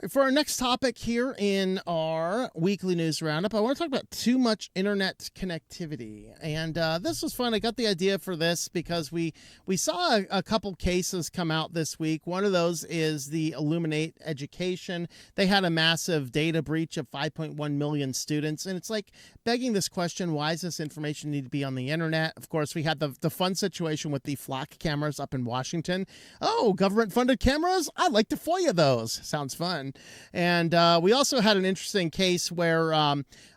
For our next topic here in our weekly news roundup, I want to talk about too much internet connectivity. And this was fun. I got the idea for this because we saw a couple cases come out this week. One of those is the Illuminate Education. They had a massive data breach of 5.1 million students. And it's like begging this question, why does this information need to be on the internet? Of course, we had the fun situation with the flock cameras up in Washington. Oh, government-funded cameras? I'd like to FOIA those. Sounds fun. And we also had an interesting case where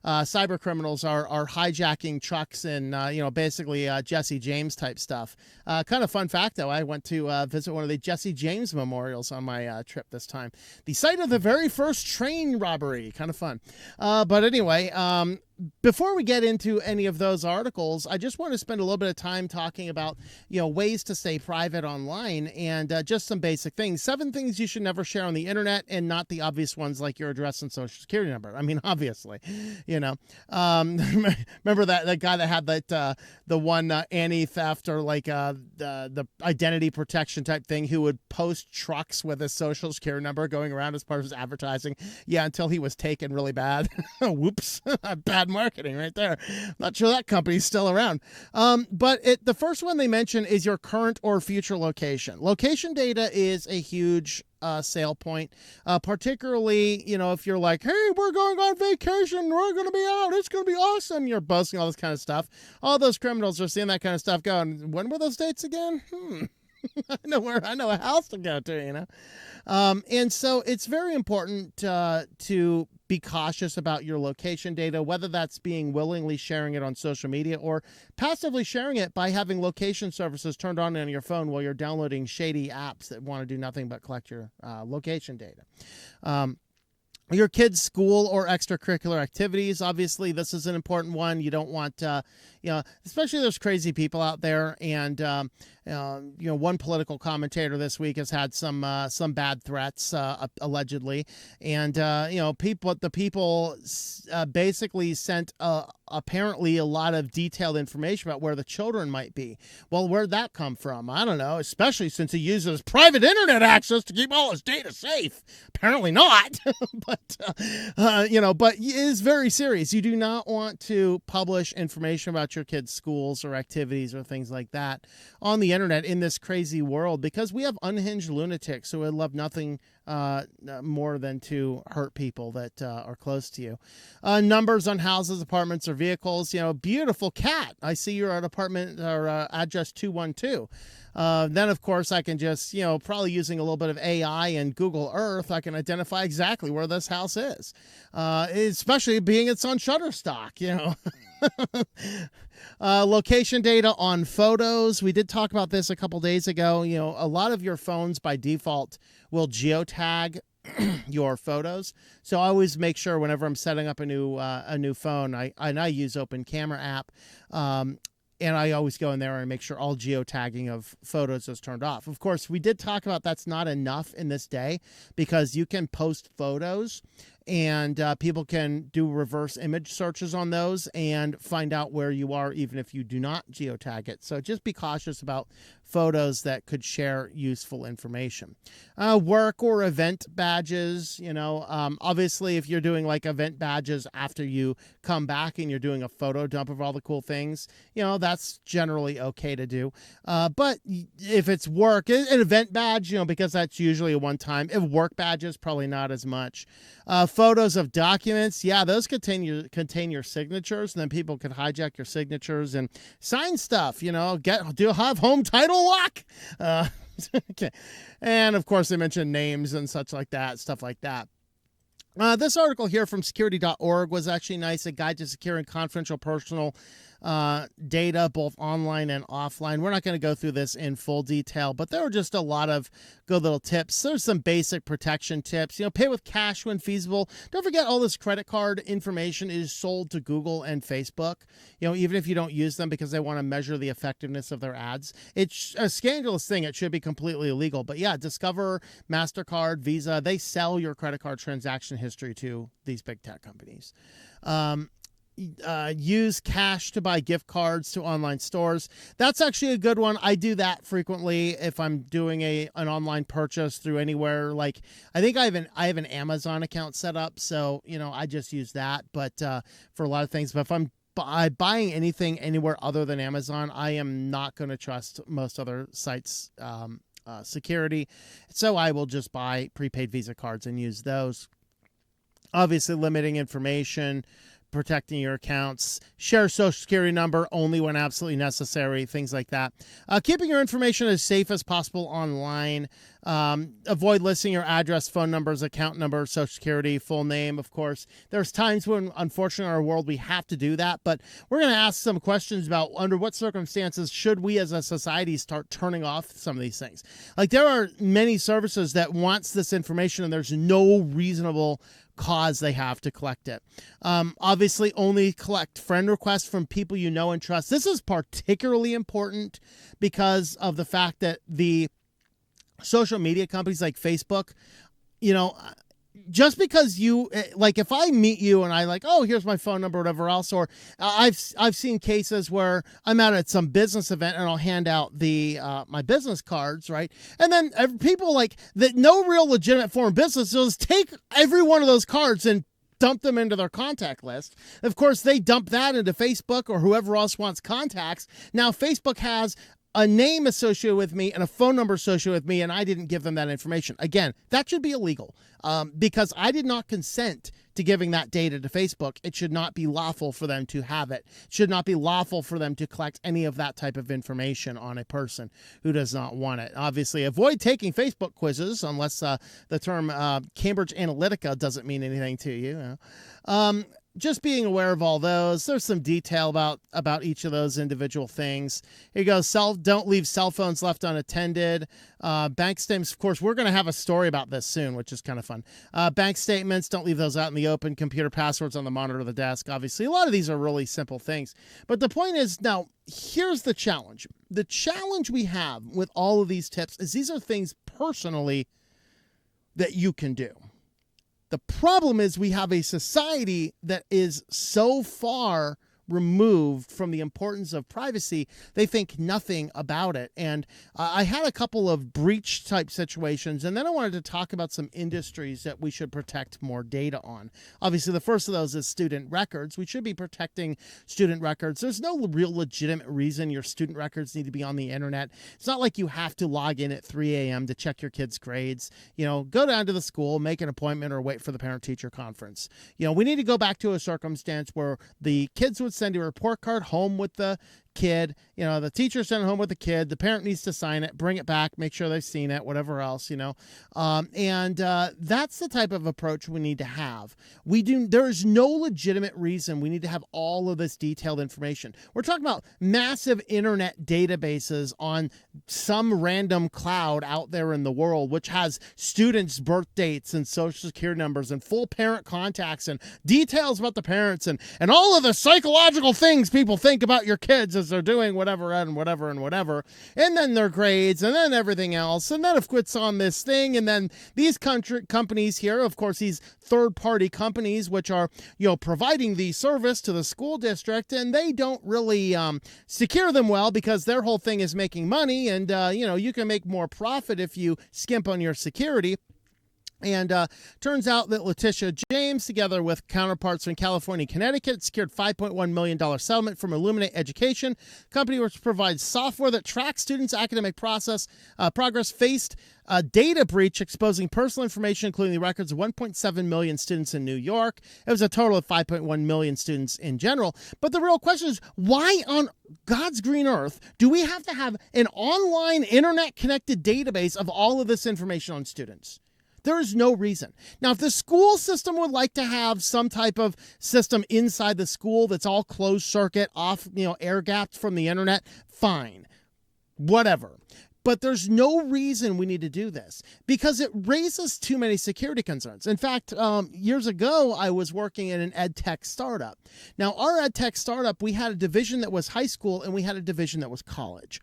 cyber criminals are hijacking trucks and, basically Jesse James type stuff. Kind of fun fact, though. I went to visit one of the Jesse James memorials on my trip this time. The site of the very first train robbery. Kind of fun. But anyway, before we get into any of those articles, I just want to spend a little bit of time talking about, ways to stay private online and just some basic things. 7 things you should never share on the internet, and not the obvious ones like your address and social security number. I mean, obviously, remember that guy that had that the one anti-theft or like the identity protection type thing, who would post trucks with his social security number going around as part of his advertising. Yeah, until he was taken really bad. Whoops, bad marketing right there. Not sure that company's still around. But the first one they mention is your current or future location. Location data is a huge sale point, particularly, if you're like, hey, we're going on vacation, we're going to be out, it's going to be awesome, you're boasting all this kind of stuff. All those criminals are seeing that kind of stuff going, when were those dates again? I know a house to go to, and so it's very important to be cautious about your location data, whether that's being willingly sharing it on social media or passively sharing it by having location services turned on your phone while you're downloading shady apps that want to do nothing but collect your location data. Your kids' school or extracurricular activities. Obviously, this is an important one. You don't want, especially there's crazy people out there. And, one political commentator this week has had some bad threats, allegedly. And, the people basically sent apparently a lot of detailed information about where the children might be. Well, where'd that come from? I don't know, especially since he uses private internet access to keep all his data safe. Apparently not. But it is very serious. You do not want to publish information about your kids' schools or activities or things like that on the internet in this crazy world, because we have unhinged lunatics who would love nothing more than to hurt people that are close to you. Numbers on houses, apartments, or vehicles. Beautiful cat. I see you're at apartment or address 212. Then, of course, I can just, probably using a little bit of AI and Google Earth, I can identify exactly where this house is, especially being it's on Shutterstock, Location data on photos. We did talk about this a couple days ago. A lot of your phones by default will geotag your photos. So I always make sure whenever I'm setting up a new phone, I use Open Camera app. And I always go in there and make sure all geotagging of photos is turned off. Of course, we did talk about that's not enough in this day, because you can post photos and people can do reverse image searches on those and find out where you are even if you do not geotag it. So just be cautious about photos that could share useful information. Work or event badges, obviously if you're doing like event badges after you come back and you're doing a photo dump of all the cool things, that's generally okay to do. But if it's work, an event badge, because that's usually a one-time. If work badges, probably not as much. Photos of documents, those contain your signatures, and then people can hijack your signatures and sign stuff. Do have home title lock? Okay, and of course they mentioned names and such like that, stuff like that. This article here from security.org was actually nice. A guide to securing confidential personal data, both online and offline. We're not going to go through this in full detail, but there were just a lot of good little tips. There's some basic protection tips. Pay with cash when feasible. Don't forget all this credit card information is sold to Google and Facebook, even if you don't use them because they want to measure the effectiveness of their ads. It's a scandalous thing. It should be completely illegal. But yeah, Discover, MasterCard, Visa, they sell your credit card transaction history to these big tech companies. use cash to buy gift cards to online stores. That's actually a good one. I do that frequently if I'm doing an online purchase through anywhere. Like I think I have an Amazon account set up, so I just use that. But for a lot of things, but if I'm buying anything anywhere other than Amazon, I am not going to trust most other sites' security. So I will just buy prepaid Visa cards and use those. Obviously, limiting information, protecting your accounts, share social security number only when absolutely necessary, things like that. Keeping your information as safe as possible online. Avoid listing your address, phone numbers, account number, social security, full name, of course. There's times when, unfortunately, in our world, we have to do that, but we're going to ask some questions about under what circumstances should we as a society start turning off some of these things. Like there are many services that wants this information and there's no reasonable cause they have to collect it. Obviously, only collect friend requests from people you know and trust. This is particularly important because of the fact that the social media companies like Facebook, just because you like, if I meet you and I like, oh, here's my phone number, or whatever else, or I've seen cases where I'm out at some business event and I'll hand out the my business cards, right? And then people like that, no real legitimate form of business, will just take every one of those cards and dump them into their contact list. Of course, they dump that into Facebook or whoever else wants contacts. Now, Facebook has a name associated with me and a phone number associated with me, and I didn't give them that information. Again, that should be illegal because I did not consent to giving that data to Facebook. It should not be lawful for them to have it. It should not be lawful for them to collect any of that type of information on a person who does not want it. Obviously, avoid taking Facebook quizzes unless the term Cambridge Analytica doesn't mean anything to you. Just being aware of all those. There's some detail about each of those individual things. Here you go. Don't leave cell phones left unattended. Bank statements, of course, we're going to have a story about this soon, which is kind of fun. Bank statements, don't leave those out in the open. Computer passwords on the monitor of the desk. Obviously, a lot of these are really simple things. But the point is, now, here's the challenge. The challenge we have with all of these tips is these are things personally that you can do. The problem is we have a society that is so far removed from the importance of privacy, they think nothing about it. And I had a couple of breach type situations, and then I wanted to talk about some industries that we should protect more data on. Obviously, the first of those is student records. We should be protecting student records. There's no real legitimate reason your student records need to be on the internet. It's not like you have to log in at 3 a.m. to check your kids' grades. Go down to the school, make an appointment, or wait for the parent-teacher conference. We need to go back to a circumstance where the kids would send a report card home with the kid, the teacher sent it home with the kid, the parent needs to sign it, bring it back, make sure they've seen it, whatever else, and that's the type of approach we need to have. There is no legitimate reason we need to have all of this detailed information. We're talking about massive internet databases on some random cloud out there in the world, which has students' birth dates and social security numbers and full parent contacts and details about the parents and all of the psychological things people think about your kids as they're doing whatever and whatever and whatever, and then their grades, and then everything else, and then if it's on this thing, and then these companies here, of course, these third-party companies, which are providing the service to the school district, and they don't really secure them well because their whole thing is making money, and you can make more profit if you skimp on your security. And turns out that Letitia James, together with counterparts from California and Connecticut, secured $5.1 million settlement from Illuminate Education, company which provides software that tracks students' academic progress, faced a data breach exposing personal information, including the records of 1.7 million students in New York. It was a total of 5.1 million students in general. But the real question is, why on God's green earth do we have to have an online internet-connected database of all of this information on students? There is no reason. Now, if the school system would like to have some type of system inside the school that's all closed circuit, off, air gapped from the internet, fine. Whatever. But there's no reason we need to do this because it raises too many security concerns. In fact, years ago, I was working in an ed tech startup. Now, our ed tech startup, we had a division that was high school and we had a division that was college.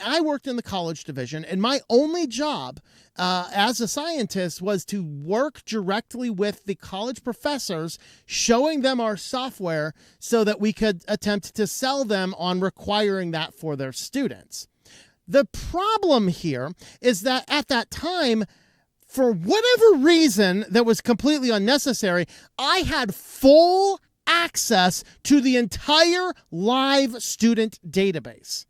I worked in the college division, and my only job as a scientist was to work directly with the college professors, showing them our software so that we could attempt to sell them on requiring that for their students. The problem here is that at that time, for whatever reason that was completely unnecessary, I had full access to the entire live student database,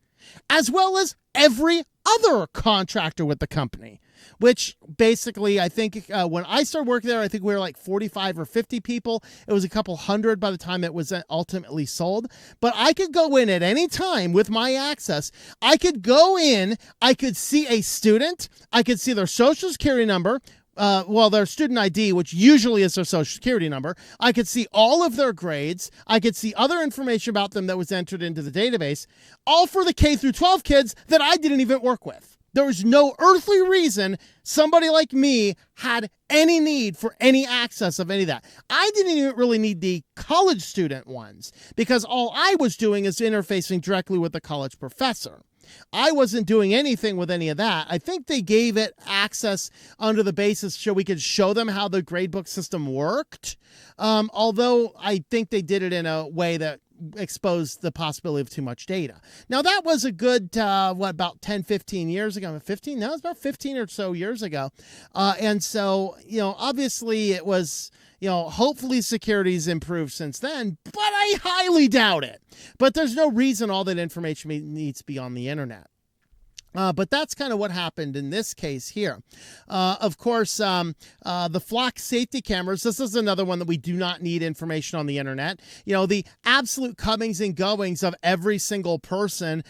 as well as every other contractor with the company, which basically, I think when I started working there, I think we were like 45 or 50 people. It was a couple hundred by the time it was ultimately sold. But I could go in at any time with my access. I could go in, I could see a student, I could see their social security number, their student ID, which usually is their social security number. I could see all of their grades. I could see other information about them that was entered into the database, all for the K through 12 kids that I didn't even work with. There was no earthly reason somebody like me had any need for any access of any of that. I didn't even really need the college student ones because all I was doing is interfacing directly with the college professor. I wasn't doing anything with any of that. I think they gave it access under the basis so we could show them how the gradebook system worked. Although I think they did it in a way that exposed the possibility of too much data. Now that was a good, about 10, 15 years ago, 15, that was about 15 or so years ago. And so, obviously it was, hopefully security's improved since then, but I highly doubt it. But there's no reason all that information needs to be on the internet. But that's kind of what happened in this case here. Of course, the flock safety cameras, this is another one that we do not need information on the internet. The absolute comings and goings of every single person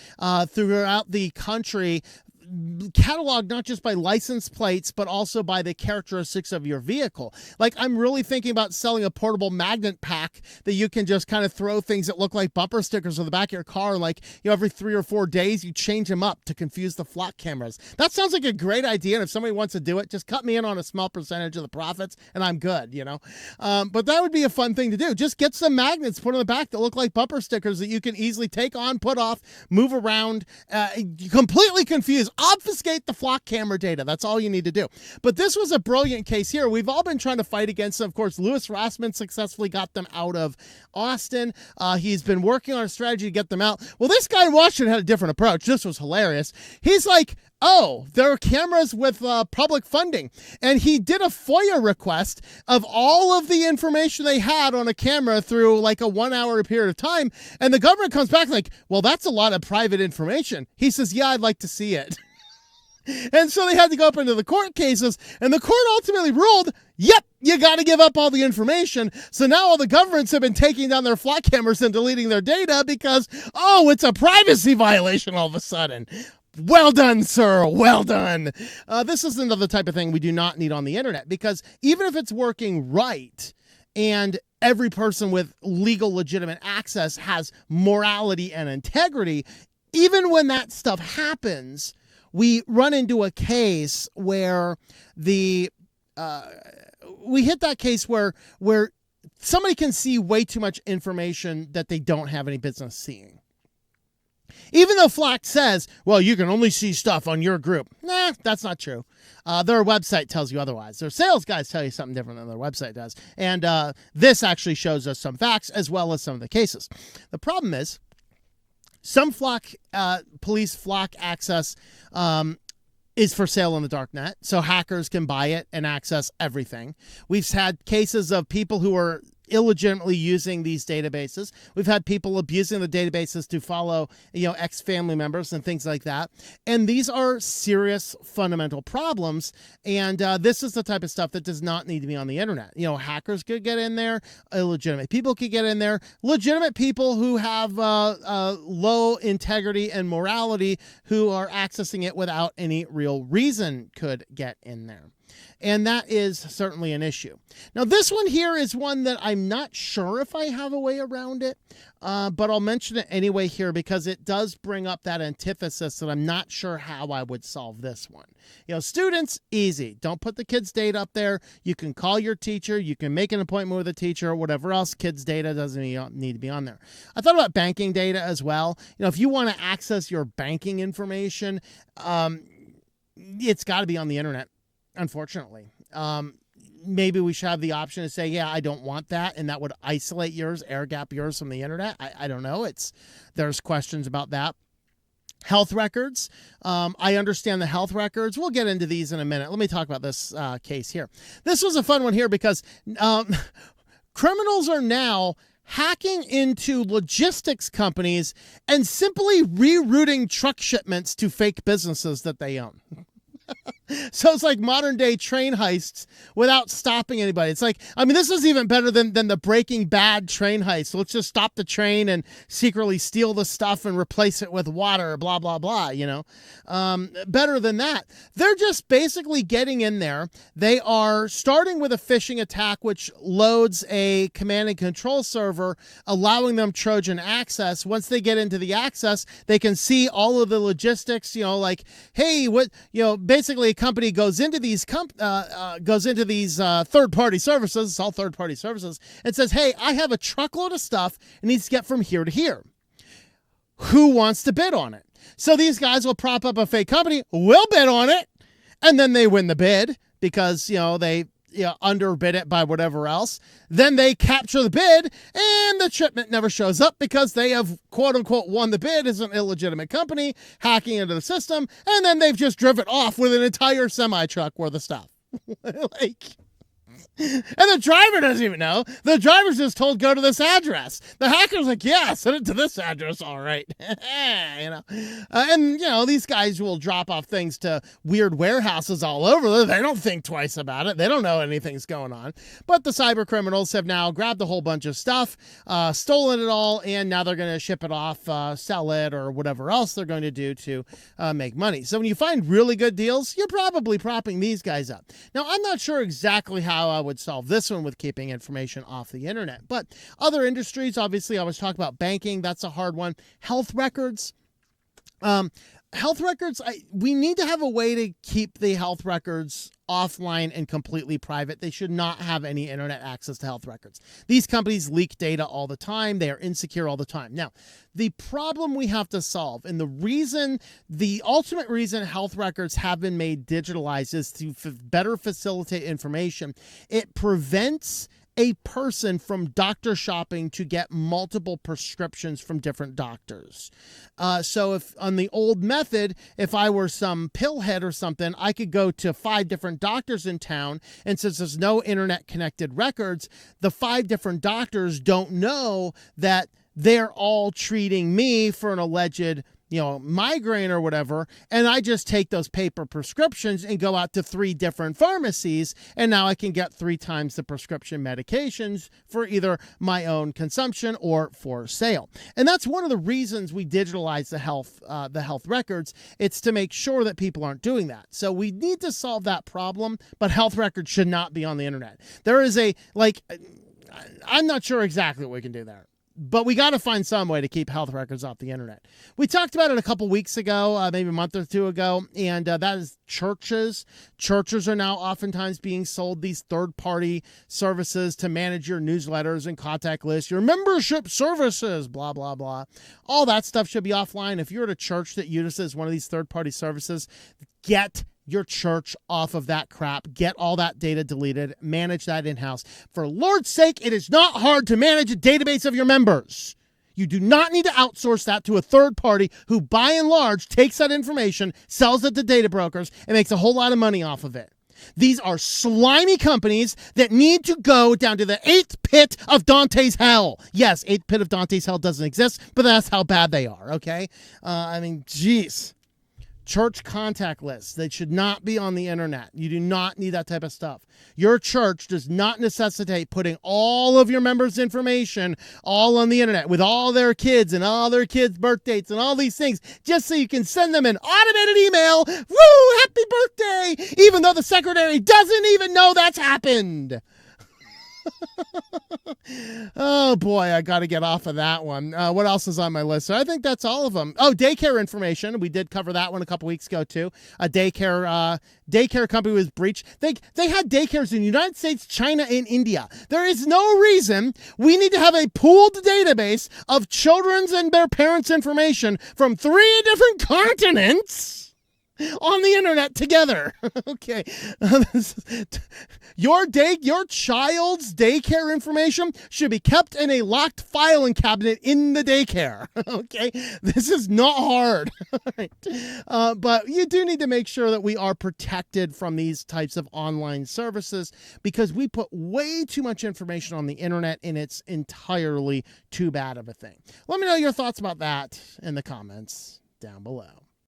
throughout the country, cataloged not just by license plates, but also by the characteristics of your vehicle. Like, I'm really thinking about selling a portable magnet pack that you can just kind of throw things that look like bumper stickers on the back of your car. Like, every 3 or 4 days, you change them up to confuse the flock cameras. That sounds like a great idea. And if somebody wants to do it, just cut me in on a small percentage of the profits and I'm good, But that would be a fun thing to do. Just get some magnets put on the back that look like bumper stickers that you can easily take on, put off, move around, completely confuse. Obfuscate the flock camera data. That's all you need to do. But this was a brilliant case here. We've all been trying to fight against them. Of course, Louis Rossmann successfully got them out of Austin. He's been working on a strategy to get them out. Well, this guy in Washington had a different approach. This was hilarious. He's like, oh, there are cameras with public funding. And he did a FOIA request of all of the information they had on a camera through like a 1 hour period of time. And the government comes back like, well, that's a lot of private information. He says, yeah, I'd like to see it. And so they had to go up into the court cases, and the court ultimately ruled, yep, you got to give up all the information. So now all the governments have been taking down their flock cameras and deleting their data because, it's a privacy violation all of a sudden. Well done, sir. Well done. This is another type of thing we do not need on the internet, because even if it's working right and every person with legal, legitimate access has morality and integrity, even when that stuff happens, we run into a case where we hit that case where somebody can see way too much information that they don't have any business seeing. Even though Flock says, well, you can only see stuff on your group. Nah, that's not true. Their website tells you otherwise. Their sales guys tell you something different than their website does. And this actually shows us some facts as well as some of the cases. The problem is, some police flock access is for sale on the darknet, so hackers can buy it and access everything. We've had cases of people who are illegitimately using these databases. We've had people abusing the databases to follow, ex-family members and things like that. And these are serious fundamental problems. And this is the type of stuff that does not need to be on the internet. Hackers could get in there. Illegitimate people could get in there. Legitimate people who have low integrity and morality who are accessing it without any real reason could get in there. And that is certainly an issue. Now, this one here is one that I'm not sure if I have a way around it, but I'll mention it anyway here because it does bring up that antithesis that I'm not sure how I would solve this one. Students, easy. Don't put the kids' data up there. You can call your teacher. You can make an appointment with a teacher or whatever else. Kids' data doesn't need to be on there. I thought about banking data as well. If you want to access your banking information, it's got to be on the internet, unfortunately. Maybe we should have the option to say, yeah, I don't want that, and that would isolate yours, air gap yours from the internet. I don't know. There's questions about that. Health records. I understand the health records. We'll get into these in a minute. Let me talk about this case here. This was a fun one here because criminals are now hacking into logistics companies and simply rerouting truck shipments to fake businesses that they own. So it's like modern day train heists without stopping anybody. It's like, this is even better than the Breaking Bad train heist. So let's just stop the train and secretly steal the stuff and replace it with water, blah, blah, blah, better than that. They're just basically getting in there. They are starting with a phishing attack, which loads a command and control server, allowing them Trojan access. Once they get into the access, they can see all of the logistics, hey, basically a company goes into these third-party services, it's all third-party services, and says, hey, I have a truckload of stuff it needs to get from here to here. Who wants to bid on it? So these guys will prop up a fake company, will bid on it, and then they win the bid because, they underbid it by whatever else. Then they capture the bid and the shipment never shows up because they have quote unquote won the bid as an illegitimate company hacking into the system. And then they've just driven off with an entire semi truck worth of stuff. And the driver doesn't even know. The driver's just told, go to this address. The hacker's like, yeah, send it to this address. All right. These guys will drop off things to weird warehouses all over. They don't think twice about it. They don't know anything's going on. But the cyber criminals have now grabbed a whole bunch of stuff, stolen it all, and now they're going to ship it off, sell it, or whatever else they're going to do to make money. So when you find really good deals, you're probably propping these guys up. Now, I'm not sure exactly how I would solve this one with keeping information off the internet. But other industries, obviously, I was talking about banking. That's a hard one. Health records. We need to have a way to keep the health records offline and completely private. They should not have any internet access to health records. These companies leak data all the time. They are insecure all the time. Now, the problem we have to solve, and the ultimate reason health records have been made digitalized is to better facilitate information. It prevents a person from doctor shopping to get multiple prescriptions from different doctors. So if on the old method, if I were some pillhead or something, I could go to 5 different doctors in town. And since there's no internet connected records, the 5 different doctors don't know that they're all treating me for an alleged migraine or whatever, and I just take those paper prescriptions and go out to 3 different pharmacies, and now I can get 3 times the prescription medications for either my own consumption or for sale. And that's one of the reasons we digitalize the health records. It's to make sure that people aren't doing that. So we need to solve that problem, but health records should not be on the internet. There is I'm not sure exactly what we can do there, but we got to find some way to keep health records off the internet. We talked about it a couple weeks ago, maybe a month or 2 ago, and that is churches. Churches are now oftentimes being sold these third-party services to manage your newsletters and contact lists, your membership services, blah, blah, blah. All that stuff should be offline. If you're at a church that uses one of these third-party services, get your church off of that crap. Get all that data deleted. Manage that in-house. For Lord's sake, it is not hard to manage a database of your members. You do not need to outsource that to a third party who, by and large, takes that information, sells it to data brokers, and makes a whole lot of money off of it. These are slimy companies that need to go down to the 8th pit of Dante's hell. Yes, 8th pit of Dante's hell doesn't exist, but that's how bad they are, okay? Jeez. Church contact lists, they should not be on the internet. You do not need that type of stuff. Your church does not necessitate putting all of your members' information all on the internet with all their kids and all their kids' birth dates and all these things just so you can send them an automated email. Woo! Happy birthday! Even though the secretary doesn't even know that's happened. Oh boy, I got to get off of that one. What else is on my list? So I think that's all of them. Oh, daycare information. We did cover that one a couple weeks ago too. A daycare company was breached. They had daycares in the United States, China, and India. There is no reason we need to have a pooled database of children's and their parents' information from 3 different continents on the internet together. Okay. Your child's daycare information should be kept in a locked filing cabinet in the daycare. Okay. This is not hard. Right. But you do need to make sure that we are protected from these types of online services because we put way too much information on the internet and it's entirely too bad of a thing. Let me know your thoughts about that in the comments down below.